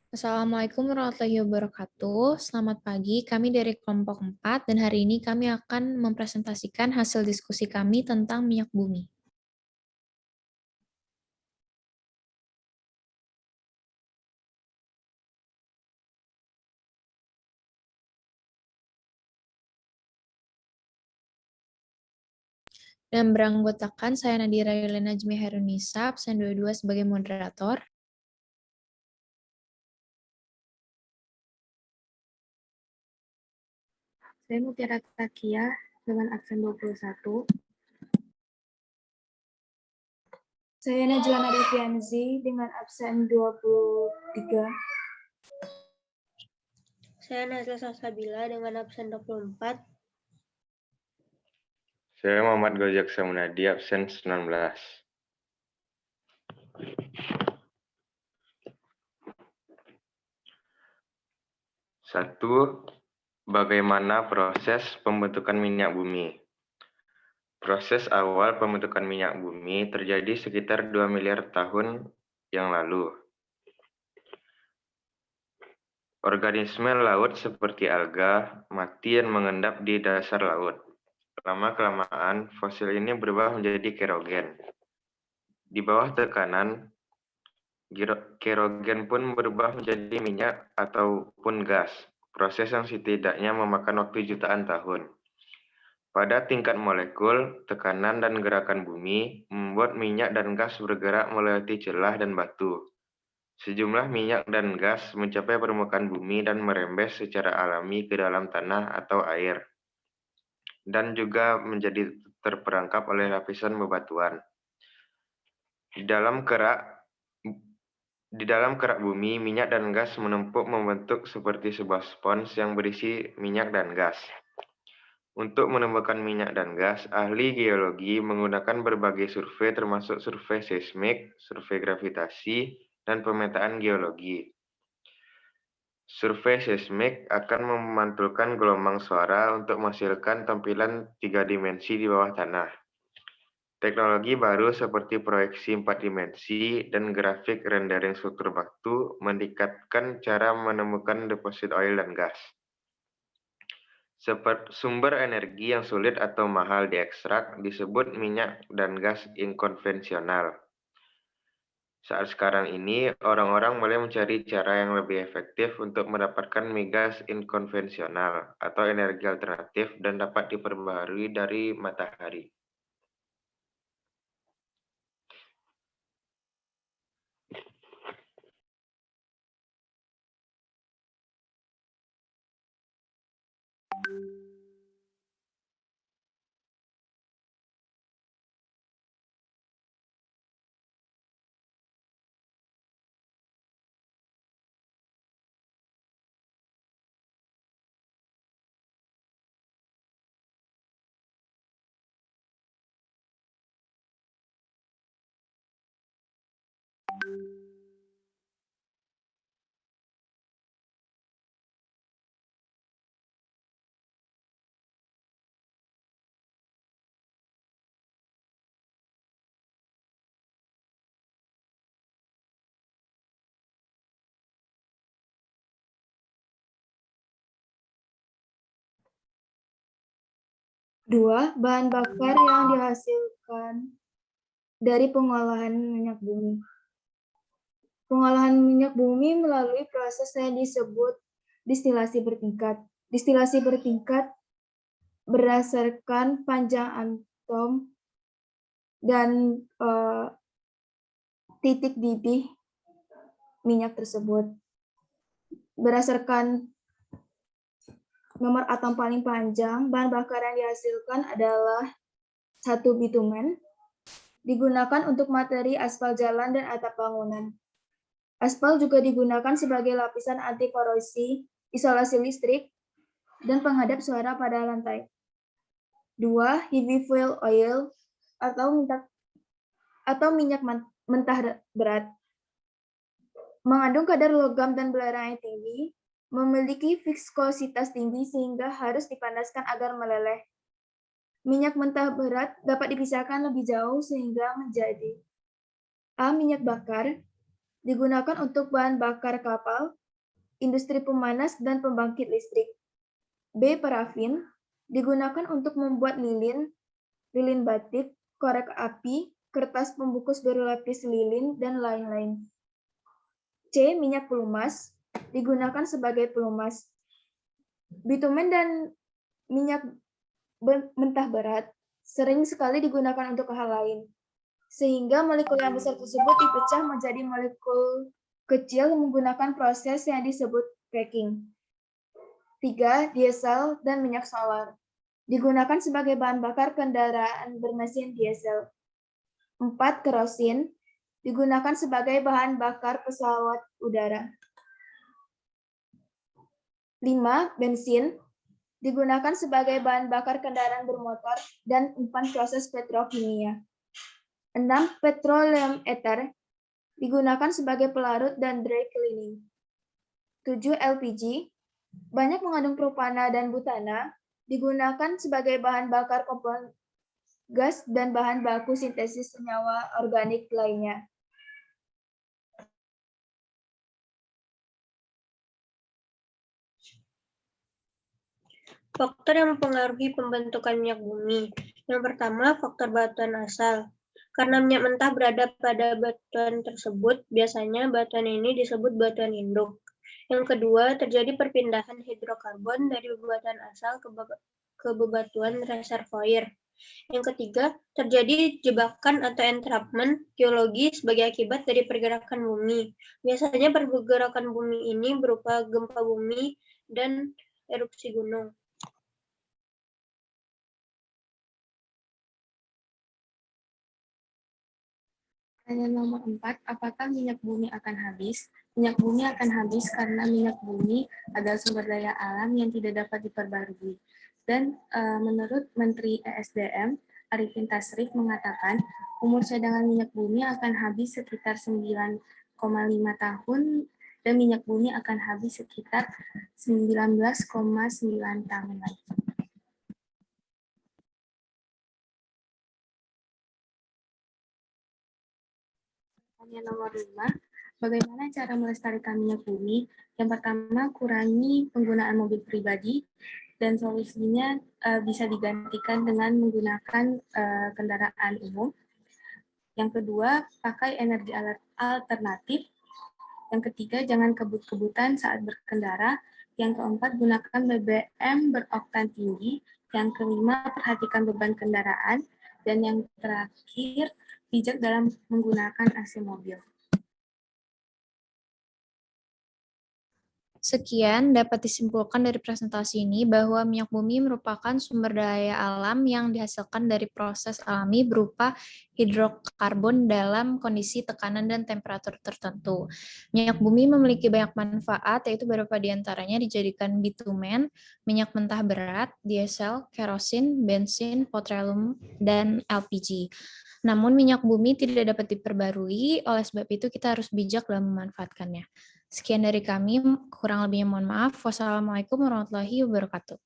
Assalamualaikum warahmatullahi wabarakatuh. Selamat pagi, kami dari kelompok 4 dan hari ini kami akan mempresentasikan hasil diskusi kami tentang minyak bumi. Dan beranggotakan saya Nadira Yulena Najmi Herunisa, absen 22 sebagai moderator. Saya Mutiara Takia dengan absen 21. Saya Najwa Nadevianzi dengan absen 23. Saya Nazla Salsabila dengan absen 24. Saya Muhammad Gojek Samunadi, absen 19. Satu, bagaimana proses pembentukan minyak bumi? Proses awal pembentukan minyak bumi terjadi sekitar 2 miliar tahun yang lalu. Organisme laut seperti alga mati dan mengendap di dasar laut. Lama-kelamaan, fosil ini berubah menjadi kerogen. Di bawah tekanan, kerogen pun berubah menjadi minyak ataupun gas, proses yang setidaknya memakan waktu jutaan tahun. Pada tingkat molekul, tekanan dan gerakan bumi membuat minyak dan gas bergerak melewati celah dan batu. Sejumlah minyak dan gas mencapai permukaan bumi dan merembes secara alami ke dalam tanah atau air, dan juga menjadi terperangkap oleh lapisan bebatuan. Di dalam kerak bumi, minyak dan gas menumpuk membentuk seperti sebuah spons yang berisi minyak dan gas. Untuk menemukan minyak dan gas, ahli geologi menggunakan berbagai survei termasuk survei seismik, survei gravitasi, dan pemetaan geologi. Survei seismik akan memantulkan gelombang suara untuk menghasilkan tampilan 3 dimensi di bawah tanah. Teknologi baru seperti proyeksi 4 dimensi dan grafik rendering struktur batu meningkatkan cara menemukan deposit oil dan gas. Sumber energi yang sulit atau mahal diekstrak disebut minyak dan gas inkonvensional. Saat sekarang ini, orang-orang mulai mencari cara yang lebih efektif untuk mendapatkan migas inkonvensional atau energi alternatif dan dapat diperbarui dari matahari. Dua, bahan bakar yang dihasilkan dari pengolahan minyak bumi. Pengolahan minyak bumi melalui proses yang disebut distilasi bertingkat. Distilasi bertingkat berdasarkan panjang atom dan titik didih minyak tersebut. Berdasarkan nomor atom paling panjang, bahan bakar yang dihasilkan adalah 1 bitumen, digunakan untuk materi aspal jalan dan atap bangunan. Aspal juga digunakan sebagai lapisan anti korosi, isolasi listrik, dan penghadap suara pada lantai. 2. Heavy fuel oil atau minyak mentah berat. Mengandung kadar logam dan belerang yang tinggi, memiliki viskositas tinggi sehingga harus dipanaskan agar meleleh. Minyak mentah berat dapat dipisahkan lebih jauh sehingga menjadi A. Minyak bakar, digunakan untuk bahan bakar kapal, industri pemanas dan pembangkit listrik. B. Parafin, digunakan untuk membuat lilin, lilin batik, korek api, kertas pembungkus berlapis lilin, dan lain-lain. C. Minyak pelumas, digunakan sebagai pelumas. Bitumen dan minyak mentah berat sering sekali digunakan untuk hal lain, sehingga molekul yang besar tersebut dipecah menjadi molekul kecil menggunakan proses yang disebut cracking. 3. Diesel dan minyak solar, digunakan sebagai bahan bakar kendaraan bermesin diesel. 4. Kerosin, digunakan sebagai bahan bakar pesawat udara. 5. Bensin, digunakan sebagai bahan bakar kendaraan bermotor dan umpan proses petrokimia. 6. Petroleum ether, digunakan sebagai pelarut dan dry cleaning. 7. LPG, banyak mengandung propana dan butana, digunakan sebagai bahan bakar kompon gas dan bahan baku sintesis senyawa organik lainnya. Faktor yang mempengaruhi pembentukan minyak bumi. Yang pertama, faktor batuan asal. Karena minyak mentah berada pada batuan tersebut, biasanya batuan ini disebut batuan induk. Yang kedua, terjadi perpindahan hidrokarbon dari bebatuan asal ke bebatuan reservoir. Yang ketiga, terjadi jebakan atau entrapment geologi sebagai akibat dari pergerakan bumi. Biasanya pergerakan bumi ini berupa gempa bumi dan erupsi gunung. Pertanyaan nomor 4, apakah minyak bumi akan habis? Minyak bumi akan habis karena minyak bumi adalah sumber daya alam yang tidak dapat diperbarui. Dan menurut Menteri ESDM, Arifin Tasrif mengatakan, umur cadangan minyak bumi akan habis sekitar 9,5 tahun dan minyak bumi akan habis sekitar 19,9 tahun lagi. Pertanyaan nomor 5, bagaimana cara melestarikan minyak bumi? Yang pertama, kurangi penggunaan mobil pribadi, dan solusinya bisa digantikan dengan menggunakan kendaraan umum. Yang kedua, pakai energi alternatif. Yang ketiga, jangan kebut-kebutan saat berkendara. Yang keempat, gunakan BBM beroktan tinggi. Yang kelima, perhatikan beban kendaraan. Dan yang terakhir, bijak dalam menggunakan AC mobil. Sekian dapat disimpulkan dari presentasi ini bahwa minyak bumi merupakan sumber daya alam yang dihasilkan dari proses alami berupa hidrokarbon dalam kondisi tekanan dan temperatur tertentu. Minyak bumi memiliki banyak manfaat, yaitu beberapa diantaranya dijadikan bitumen, minyak mentah berat, diesel, kerosin, bensin, petroleum, dan LPG. Namun minyak bumi tidak dapat diperbarui, oleh sebab itu kita harus bijak dalam memanfaatkannya. Sekian dari kami, kurang lebihnya mohon maaf. Wassalamualaikum warahmatullahi wabarakatuh.